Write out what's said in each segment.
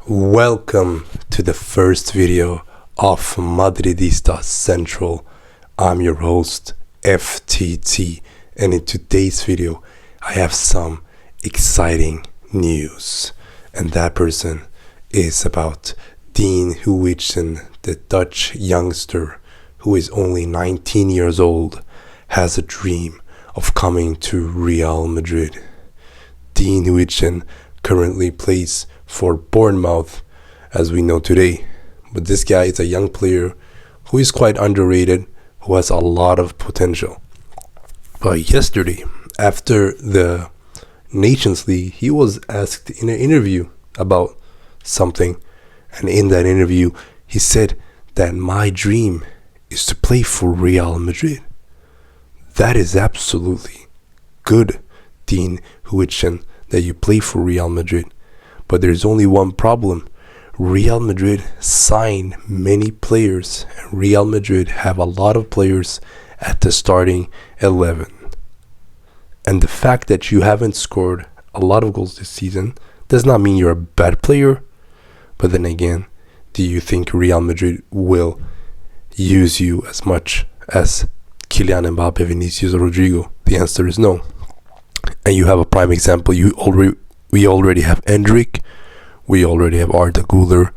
Welcome to the first video of Madridista Central. I'm your host, FTT, and in today's video, I have some exciting news. And that person is about Dean Huijsen, the Dutch youngster who is only 19 years old, has a dream of coming to Real Madrid. Dean Huijsen currently plays for Bournemouth, as we know today. But this guy is a young player who is quite underrated, who has a lot of potential. But yesterday, after the Nations League, he was asked in an interview about something. And in that interview, he said that my dream is to play for Real Madrid. That is absolutely good, Dean Huijsen, that you play for Real Madrid. But there's only one problem. Real Madrid signed many players, and Real Madrid have a lot of players at the starting 11. And the fact that you haven't scored a lot of goals this season does not mean you're a bad player. But then again, do you think Real Madrid will use you as much as Kylian Mbappe, Vinicius, or Rodrigo? The answer is no. And you have a prime example. We already have Endrick. We already have Arda Güler.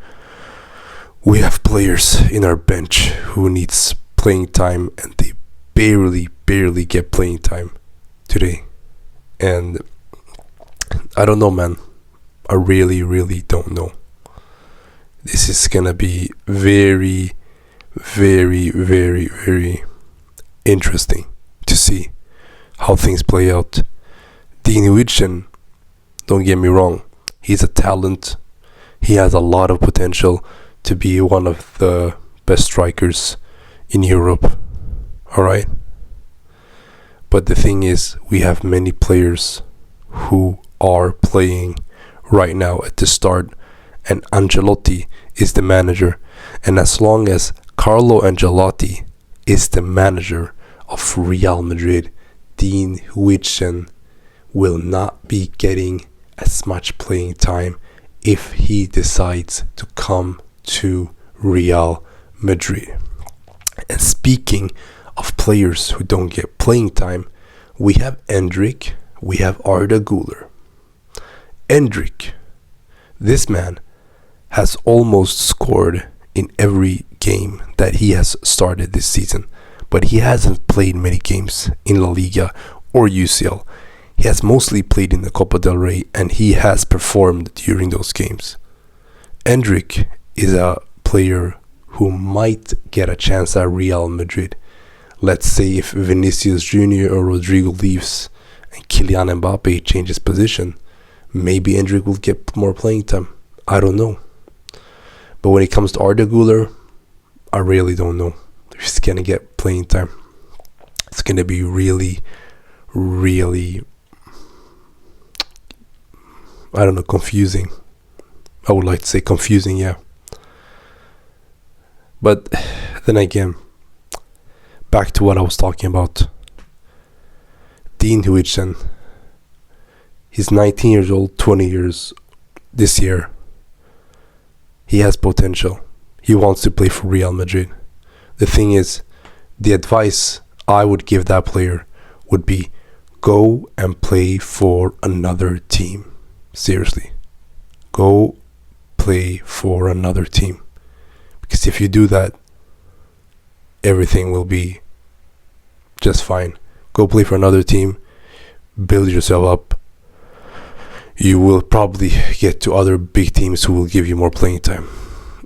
We have players in our bench who needs playing time, and they barely get playing time today. And I don't know, man. I really don't know. This is gonna be very interesting to see how things play out. Dean Huijsen, don't get me wrong, he's a talent. He has a lot of potential to be one of the best strikers in Europe. Alright? But the thing is, we have many players who are playing right now at the start, and Ancelotti is the manager. And as long as Carlo Ancelotti is the manager of Real Madrid, Dean Huijsen will not be getting as much playing time if he decides to come to Real Madrid. And speaking of players who don't get playing time, we have Endrick, we have Arda Güler. Endrick, this man has almost scored in every game that he has started this season, but he hasn't played many games in La Liga or UCL. He has mostly played in the Copa del Rey, and he has performed during those games. Endrick is a player who might get a chance at Real Madrid. Let's say if Vinicius Jr. or Rodrigo leaves and Kylian Mbappe changes position, maybe Endrick will get more playing time. I don't know. But when it comes to Arda Güler, I really don't know if he's going to get playing time. It's going to be really I don't know, confusing. I would like to say confusing, yeah. But then again, back to what I was talking about. Dean Huijsen, he's 19 years old, 20 years this year. He has potential. He wants to play for Real Madrid. The thing is, the advice I would give that player would be go and play for another team. Seriously. Go play for another team. Because if you do that, everything will be just fine. Go play for another team. Build yourself up. You will probably get to other big teams who will give you more playing time.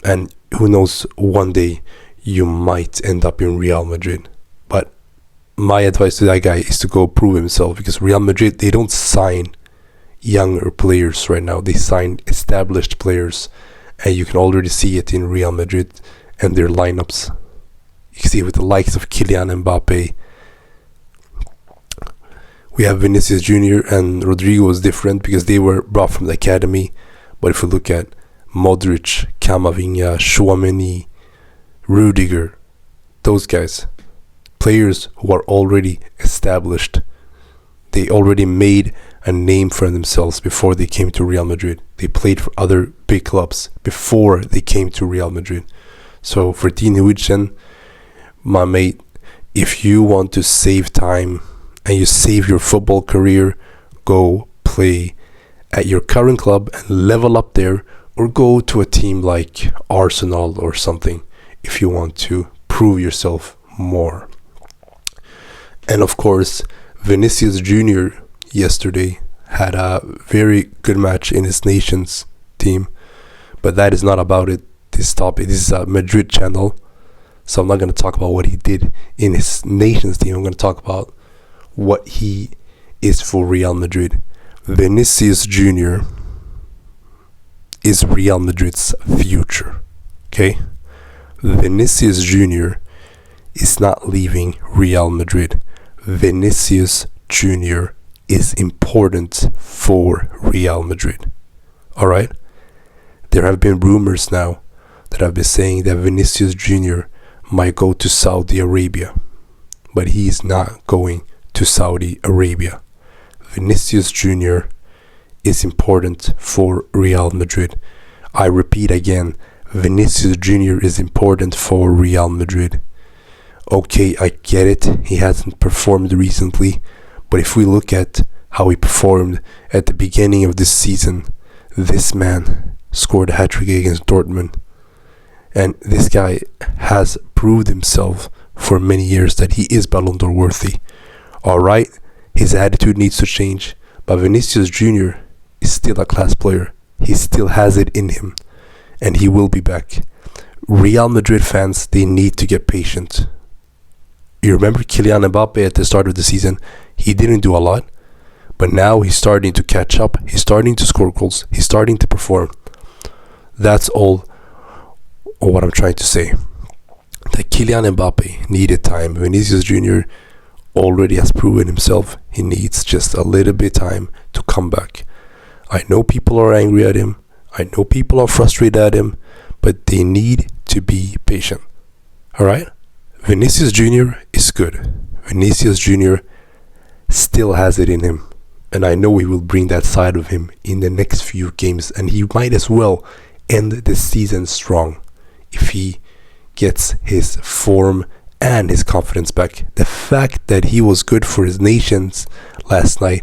And who knows, one day you might end up in Real Madrid. But my advice to that guy is to go prove himself, because Real Madrid, they don't sign younger players right now. They sign established players, and you can already see it in Real Madrid and their lineups. You can see it with the likes of Kylian Mbappe. We have Vinicius Jr. and Rodrigo is different because they were brought from the academy. But if you look at Modric, Camavinga, Tchouaméni, Rudiger, those guys, players who are already established, they already made a name for themselves before they came to Real Madrid. They played for other big clubs before they came to Real Madrid. So for Dean Huijsen, my mate, if you want to save time and you save your football career, go play at your current club and level up there, or go to a team like Arsenal or something if you want to prove yourself more. And of course, Vinicius Jr. yesterday had a very good match in his nations team, but that is not about it. This is a Madrid channel, so I'm not going to talk about what he did in his nations team. I'm going to talk about what he is for Real Madrid. Vinicius Jr. is Real Madrid's future. Okay? Vinicius Jr. is not leaving Real Madrid. Vinicius Jr. is important for Real Madrid. Alright? There have been rumors now that have been saying that Vinicius Jr. might go to Saudi Arabia, but he is not going to Saudi Arabia. Vinicius Jr. is important for Real Madrid. I repeat again, Vinicius Jr. is important for Real Madrid. Okay, I get it, he hasn't performed recently, but if we look at how he performed at the beginning of this season, this man scored a hat-trick against Dortmund. And this guy has proved himself for many years that he is Ballon d'Or worthy. Alright, his attitude needs to change, but Vinicius Jr. is still a class player. He still has it in him, and he will be back. Real Madrid fans, they need to get patient. You remember Kylian Mbappe at the start of the season? He didn't do a lot, but now he's starting to catch up. He's starting to score goals. He's starting to perform. That's all what I'm trying to say. That Kylian Mbappe needed time. Vinicius Jr. already has proven himself. He needs just a little bit time to come back. I know people are angry at him. I know people are frustrated at him, but they need to be patient. Alright? Vinicius Jr. is good. Vinicius Jr. still has it in him, and I know he will bring that side of him in the next few games, and he might as well end the season strong if he gets his form and his confidence back. The fact that he was good for his nations last night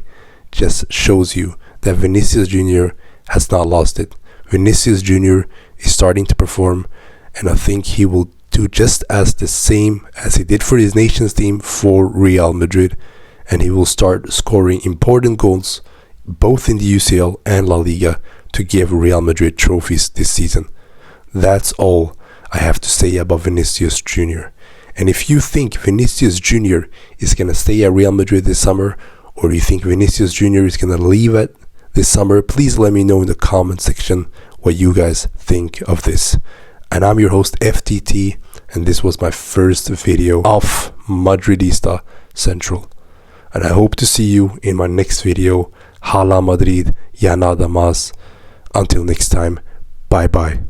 just shows you that Vinicius Jr. has not lost it. Vinicius Jr. is starting to perform, and I think he will do just as the same as he did for his nations team for Real Madrid, and he will start scoring important goals both in the UCL and La Liga to give Real Madrid trophies this season. That's all I have to say about Vinicius Jr. And if you think Vinicius Jr. is going to stay at Real Madrid this summer, or you think Vinicius Jr. is going to leave it this summer, please let me know in the comment section what you guys think of this. And I'm your host FTT, and this was my first video of Madridista Central. And I hope to see you in my next video. Hala Madrid, ya nada más. Until next time, bye bye.